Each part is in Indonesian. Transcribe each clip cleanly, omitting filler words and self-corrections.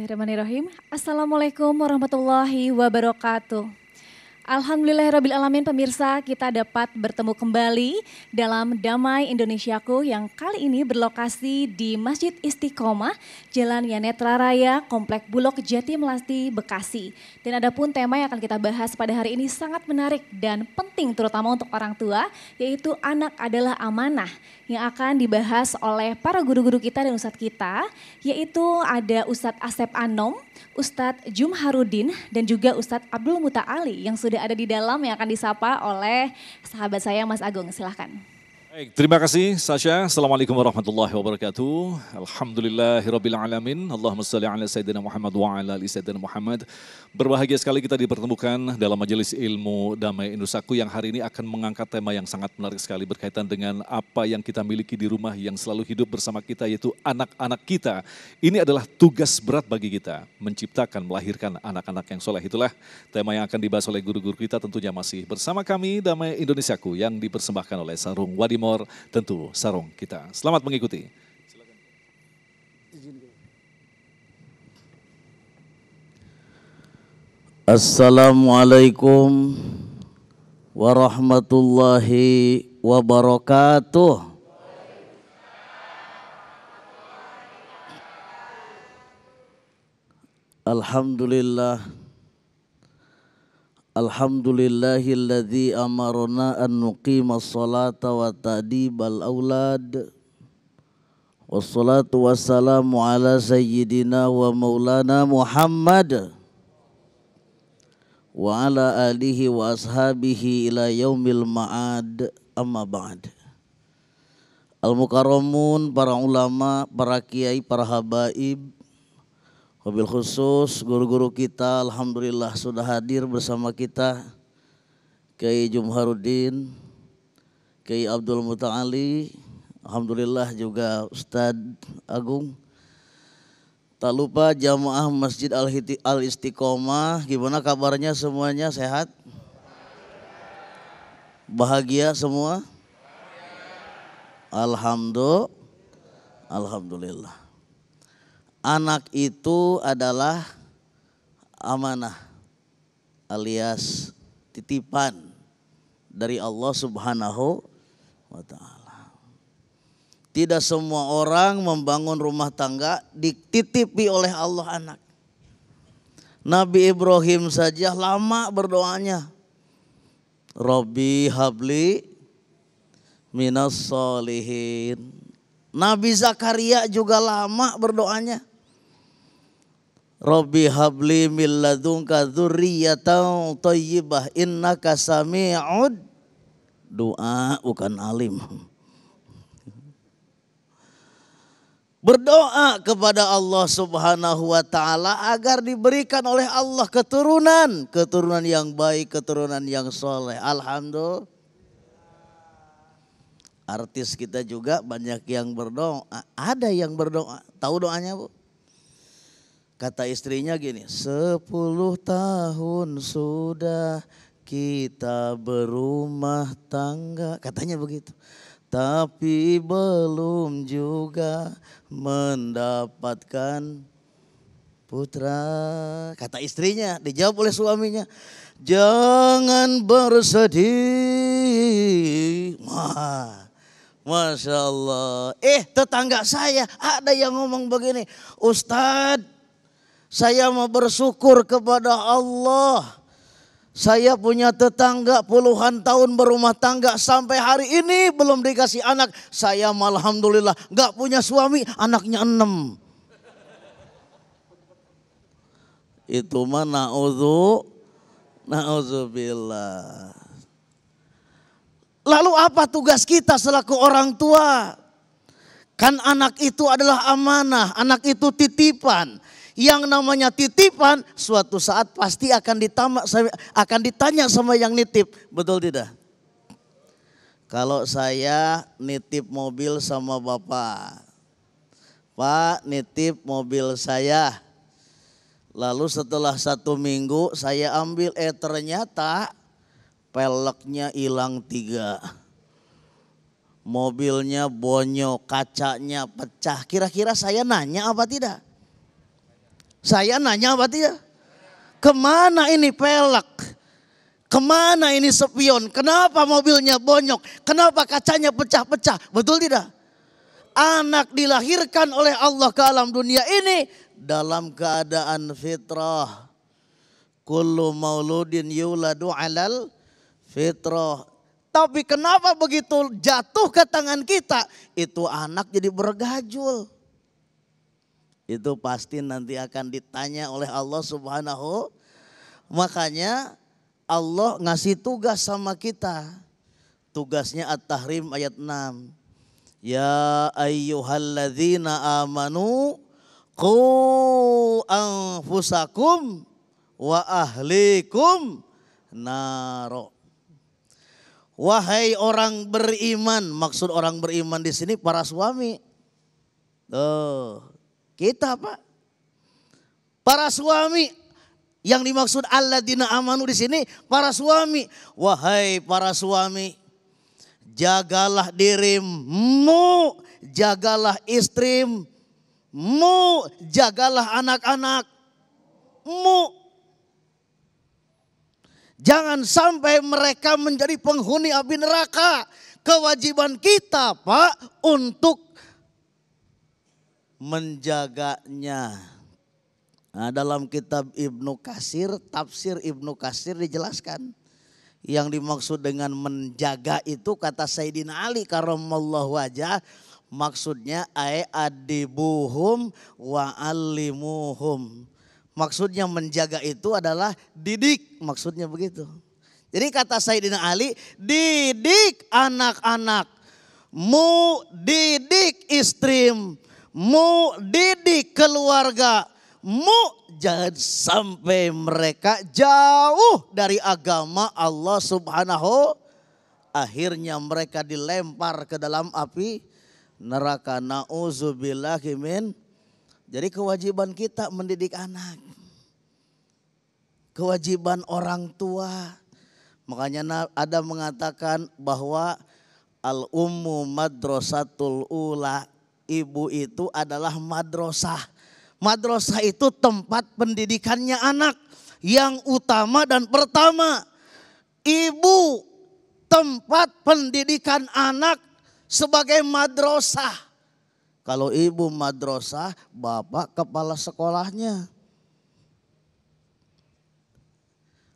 Bismillahirrahmanirrahim. Assalamualaikum warahmatullahi wabarakatuh. Alhamdulillahirrabbilalamin, pemirsa, kita dapat bertemu kembali dalam Damai Indonesiaku yang kali ini berlokasi di Masjid Istiqomah, Jalan Yanetra Raya, Komplek Bulog Jati Melasti, Bekasi. Dan ada pun tema yang akan kita bahas pada hari ini sangat menarik dan penting terutama untuk orang tua, yaitu anak adalah amanah, yang akan dibahas oleh para guru-guru kita dan ustadz kita, yaitu ada Ustadz Asep Anom, Ustadz Jumharudin, dan juga Ustadz Abdul Muta'ali yang sudah ada di dalam yang akan disapa oleh sahabat saya Mas Agung. Silahkan. Baik, terima kasih Sasha. Assalamualaikum warahmatullahi wabarakatuh. Alhamdulillahirrabbilalamin. Allahumma salli ala Sayyidina Muhammad wa ala ali Sayyidina Muhammad. Berbahagia sekali kita dipertemukan dalam majelis ilmu Damai Indonesiaku yang hari ini akan mengangkat tema yang sangat menarik sekali berkaitan dengan apa yang kita miliki di rumah yang selalu hidup bersama kita, yaitu anak-anak kita. Ini adalah tugas berat bagi kita, menciptakan, melahirkan anak-anak yang soleh. Itulah tema yang akan dibahas oleh guru-guru kita, tentunya masih bersama kami Damai Indonesiaku yang dipersembahkan oleh Sarung Wadimor, tentu sarung kita. Selamat mengikuti. Assalamualaikum warahmatullahi wabarakatuh. Alhamdulillah. Alhamdulillahilladzi amarna an nuqimas salata wa ta'dibal aulad. Wassalatu wassalamu ala sayyidina wa maulana Muhammad wa ala alihi wa ashabihi ila yaumil ma'ad, amma ba'd. Al-mukarramun, para ulama, para kiai, para habaib, wabil khusus guru-guru kita, alhamdulillah sudah hadir bersama kita. Kiai Jumharudin, Kiai Abdul Muta'ali, alhamdulillah juga Ustadz Agung. Tak lupa jamaah Masjid Al-Istiqomah, gimana kabarnya semuanya, sehat? Bahagia semua? Alhamdulillah. Anak itu adalah amanah alias titipan dari Allah Subhanahu wa Ta'ala. Tidak semua orang membangun rumah tangga dititipi oleh Allah anak. Nabi Ibrahim saja lama berdoanya. Robbi habli minas solihin. Nabi Zakaria juga lama berdoanya. Robbi habli min ladunka dzurriyyatan thayyibah innaka sami'ud doa, bukan alim. Berdoa kepada Allah Subhanahu wa Ta'ala agar diberikan oleh Allah keturunan yang baik, keturunan yang soleh. Alhamdulillah. Artis kita juga banyak yang berdoa. Ada yang berdoa. Tahu doanya, Bu? Kata istrinya gini, 10 tahun sudah kita berumah tangga. Katanya begitu. Tapi belum juga mendapatkan putra. Kata istrinya, dijawab oleh suaminya, jangan bersedih. Wah, Masya Allah. Tetangga saya ada yang ngomong begini, Ustadz, saya mau bersyukur kepada Allah. Saya punya tetangga puluhan tahun berumah tangga sampai hari ini belum dikasih anak. Saya alhamdulillah gak punya suami, anaknya 6. Itu mah na'udzubillah. Lalu apa tugas kita selaku orang tua? Kan anak itu adalah amanah, anak itu titipan. Yang namanya titipan suatu saat pasti akan ditanya sama yang nitip, betul tidak? Kalau saya nitip mobil sama bapak, Pak nitip mobil saya. Lalu setelah 1 minggu saya ambil, ternyata peleknya hilang 3. Mobilnya bonyok, kacanya pecah. Kira-kira saya nanya apa tidak? Saya nanya apa dia? Kemana ini pelek? Kemana ini spion? Kenapa mobilnya bonyok? Kenapa kacanya pecah-pecah? Betul tidak? Anak dilahirkan oleh Allah ke alam dunia ini dalam keadaan fitrah. Kullu mauludin yuladu alal fitrah. Tapi kenapa begitu jatuh ke tangan kita, itu anak jadi bergajul. Itu pasti nanti akan ditanya oleh Allah Subhanahu. Makanya Allah ngasih tugas sama kita. Tugasnya At-Tahrim ayat 6. Ya ayyuhalladzina amanu qu anfusakum wa ahlikum naro. Wahai orang beriman, maksud orang beriman di sini para suami. Kita Pak. Para suami. Yang dimaksud alladzina amanu di sini para suami. Wahai para suami, jagalah dirimu, jagalah istrimu, jagalah anak-anakmu. Jangan sampai mereka menjadi penghuni api neraka. Kewajiban kita Pak untuk menjaganya. Nah, dalam kitab Ibnu Katsir, tafsir Ibnu Katsir dijelaskan. Yang dimaksud dengan menjaga itu kata Sayyidina Ali karramallahu wajah. Maksudnya adibuhum wa allimuhum. Maksudnya menjaga itu adalah didik. Maksudnya begitu. Jadi kata Sayyidina Ali, didik anak-anakmu, didik istrimu, didik keluarga. Jangan sampai mereka jauh dari agama Allah Subhanahu. Akhirnya mereka dilempar ke dalam api neraka. Na'udzubillahi min. Jadi kewajiban kita mendidik anak. Kewajiban orang tua. Makanya ada mengatakan bahwa al-ummu madrasatul ula. Ibu itu adalah madrasah. Madrasah itu tempat pendidikannya anak. Yang utama dan pertama. Ibu tempat pendidikan anak sebagai madrasah. Kalau ibu madrasah, bapak kepala sekolahnya.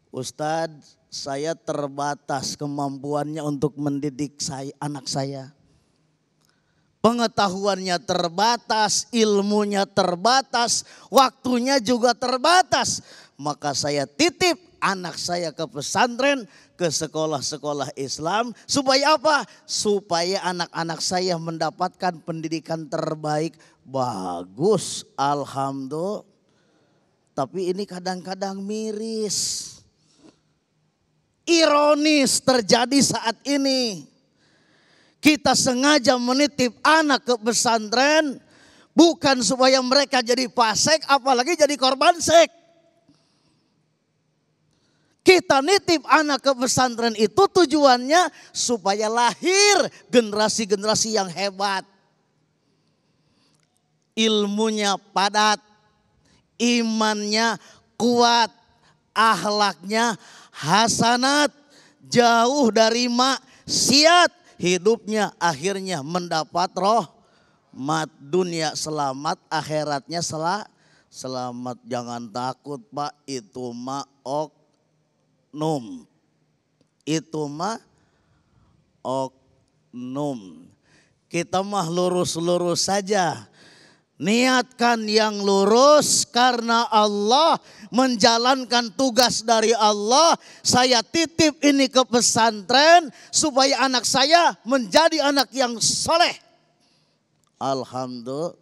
Ustadz, saya terbatas kemampuannya untuk mendidik anak saya. Pengetahuannya terbatas, ilmunya terbatas, waktunya juga terbatas. Maka saya titip anak saya ke pesantren, ke sekolah-sekolah Islam. Supaya apa? Supaya anak-anak saya mendapatkan pendidikan terbaik. Bagus, alhamdulillah. Tapi ini kadang-kadang miris. Ironis terjadi saat ini. Kita sengaja menitip anak ke pesantren bukan supaya mereka jadi pasek, apalagi jadi korban seks. Kita nitip anak ke pesantren itu tujuannya supaya lahir generasi-generasi yang hebat. Ilmunya padat, imannya kuat, akhlaknya hasanat, jauh dari maksiat. Hidupnya akhirnya mendapat rahmat, dunia selamat, akhiratnya selamat. Jangan takut Pak, itu mah oknum. Itu mah oknum. Kita mah lurus-lurus saja. Niatkan yang lurus karena Allah, menjalankan tugas dari Allah. Saya titip ini ke pesantren supaya anak saya menjadi anak yang soleh. Alhamdulillah.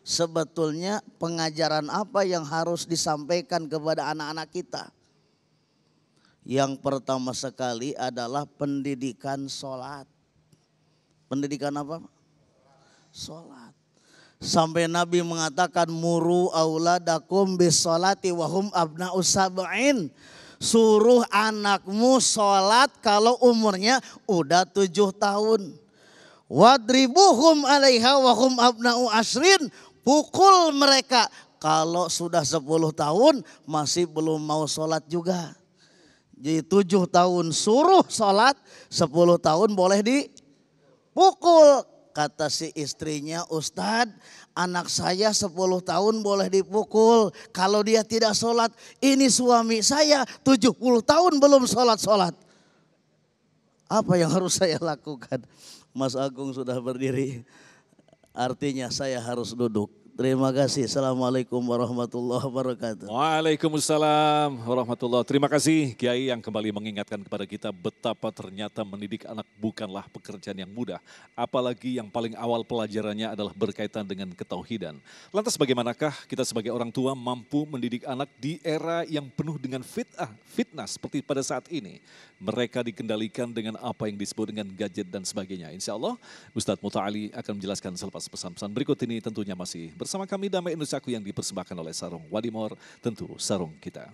Sebetulnya pengajaran apa yang harus disampaikan kepada anak-anak kita? Yang pertama sekali adalah pendidikan sholat. Pendidikan apa? Sholat. Sampai Nabi mengatakan muru auladakum bisolati wahum abna'us sab'in. Suruh anakmu sholat kalau umurnya udah 7 tahun. Wadribuhum alaiha wahum abna'u ashrin. Pukul mereka Kalau sudah 10 tahun masih belum mau sholat juga. Jadi 7 tahun suruh sholat, 10 tahun boleh dipukul. Kata si istrinya, Ustadz, anak saya 10 tahun boleh dipukul. Kalau dia tidak sholat, ini suami saya 70 tahun belum sholat-sholat. Apa yang harus saya lakukan? Mas Agung sudah berdiri. Artinya saya harus duduk. Terima kasih. Assalamualaikum warahmatullahi wabarakatuh. Waalaikumsalam warahmatullahi. Terima kasih Kiai yang kembali mengingatkan kepada kita betapa ternyata mendidik anak bukanlah pekerjaan yang mudah. Apalagi yang paling awal pelajarannya adalah berkaitan dengan ketauhidan. Lantas bagaimanakah kita sebagai orang tua mampu mendidik anak di era yang penuh dengan fitnah seperti pada saat ini. Mereka dikendalikan dengan apa yang disebut dengan gadget dan sebagainya. Insya Allah Ustadz Muta'ali akan menjelaskan selepas pesan-pesan berikut ini, tentunya masih bersama kami Damai Indonesiaku yang dipersembahkan oleh Sarung Wadimor, tentu sarung kita.